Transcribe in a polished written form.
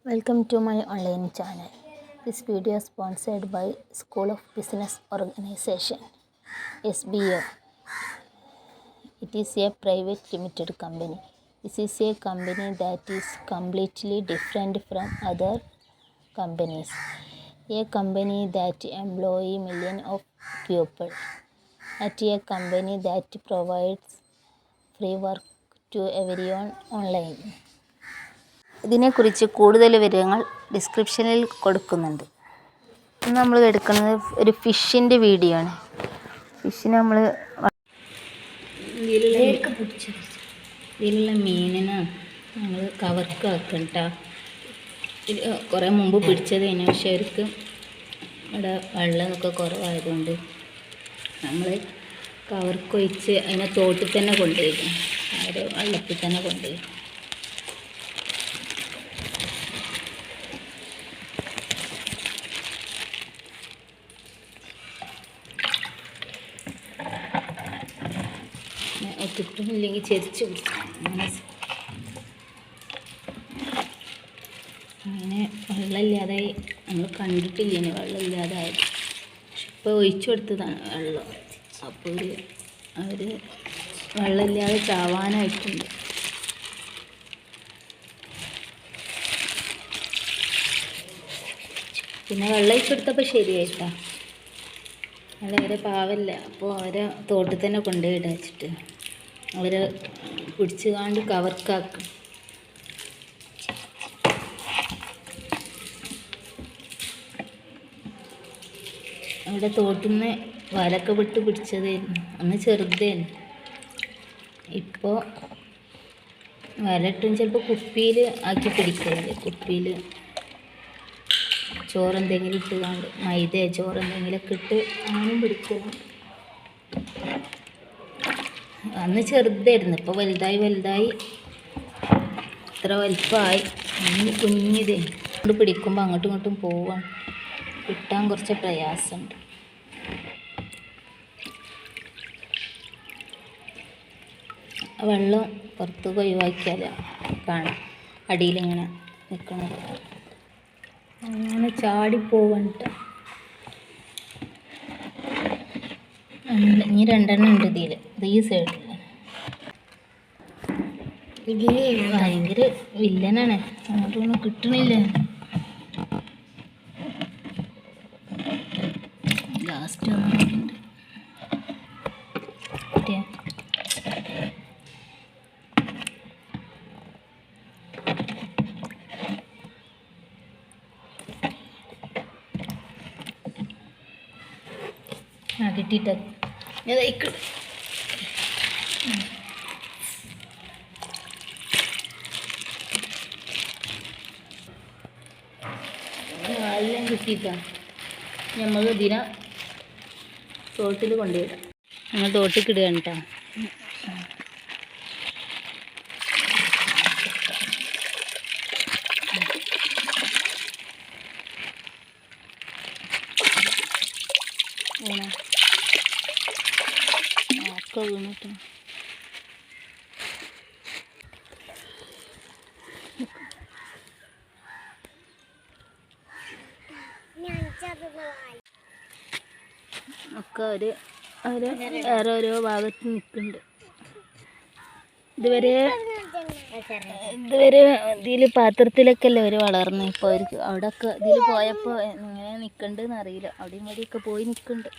Welcome to my online channel. This video is sponsored by School of Business Organization SBO. It is a private limited company. This is a company that is completely different from other companies. A company that employs millions of people. At a company that provides free work to everyone online. ഇതിനെക്കുറിച്ച് കൂടുതൽ വിവരങ്ങൾ ഡിസ്ക്രിപ്ഷനിൽ കൊടുക്കുന്നുണ്ട്. ഇന്ന് നമ്മൾ എടുക്കുന്നത് ഒരു ഫിഷിൻ്റെ വീഡിയോ ആണ്. ഫിഷിനെ നമ്മൾ ഇതിലുള്ള മീനിനെ നമ്മൾ കവർക്ക് ആക്കണം കേട്ടോ. കുറേ മുമ്പ് പിടിച്ചതിന് പക്ഷേ അവർക്ക് ഇവിടെ വെള്ളമൊക്കെ കുറവായതുകൊണ്ട് നമ്മൾ കവർക്കൊഴിച്ച് അതിനെ തോട്ടിൽ തന്നെ കൊണ്ടുപോയി, അവർ വെള്ളത്തിൽ തന്നെ കൊണ്ടുപോയി. കിട്ടുന്നില്ലെങ്കിൽ ചെരിച്ച് പിടിച്ചു. അങ്ങനെ വെള്ളമില്ലാതായി. നമ്മൾ കണ്ടിട്ടില്ലേന് വെള്ളമില്ലാതായത്. പക്ഷെ ഇപ്പോൾ ഒഴിച്ചു കൊടുത്തതാണ് വെള്ളം. അപ്പോൾ അവർ വെള്ളമില്ലാതെ ചാവാനായിട്ടുണ്ട്. പിന്നെ വെള്ളം ഒഴിച്ചു കൊടുത്തപ്പോൾ ശരിയായിട്ടാ. അവരെ പാവല്ല. അപ്പോൾ അവരെ തോട്ടിൽ തന്നെ കൊണ്ടുപോയിട വെച്ചിട്ട് അവരെ പിടിച്ച് കാണ്ട് കവർക്കാക്കും. അവിടെ തോട്ടിൽ നിന്ന് വലക്കെ വിട്ട് പിടിച്ചതായിരുന്നു. അന്ന് ചെറുതായിരുന്നു. ഇപ്പോൾ വലട്ടും ചിലപ്പോൾ കുപ്പിയിൽ ആക്കി പിടിക്കരുത്. കുപ്പിയിൽ ചോറെന്തെങ്കിലും ഇട്ട് കാണ്ട് മൈദയോ ചോറെന്തെങ്കിലുമൊക്കെ ഇട്ട് അങ്ങനെയും പിടിക്കണം. അന്ന് ചെറുതായിരുന്നു. ഇപ്പോൾ വലുതായി ഇത്ര വലിപ്പമായി. അന്ന് കുഞ്ഞിതേ കൊണ്ട് പിടിക്കുമ്പോൾ അങ്ങോട്ടും ഇങ്ങോട്ടും പോവാണ്. കിട്ടാൻ കുറച്ച് പ്രയാസമുണ്ട്. വെള്ളം പുറത്ത് ഒഴിവാക്കിയാൽ കാണാം അടിയിലിങ്ങനെ നിൽക്കണത്. അങ്ങനെ ചാടിപ്പോവണ്ട. ഇനി രണ്ടെണ്ണം ഉണ്ട് ഇതിൽ. ഈ സൈഡിൽ ഭയങ്കര വില്ലനാണ്. അങ്ങോട്ടൊന്നും കിട്ടണില്ല. ലാസ്റ്റ് ഒന്നുണ്ട് കിട്ടിയ. കിട്ടിയിട്ട് എല്ലാം കിട്ടിയിട്ടാ. നമ്മൾ ഇതിനെ തോട്ടിൽ കൊണ്ടുപോയിടാം. നമ്മൾ തോട്ടിൽ ഇടുകയാണ് കേട്ടോ. ഒക്കെ വീണിട്ട് ഒക്കെ വേറെ ഓരോ ഭാഗത്ത് നിൽക്കുന്നുണ്ട്. ഇതുവരെ ഇതിൽ പാത്രത്തിലൊക്കെ അല്ലേ അവർ വളർന്നു. ഇപ്പോൾ അവർക്ക് അവിടെയൊക്കെ ഇതിൽ പോയപ്പോൾ എങ്ങനെ നിൽക്കണ്ടെന്ന് അറിയില്ല. അവിടെയും ഇവിടെയൊക്കെ പോയി നിൽക്കുന്നുണ്ട്.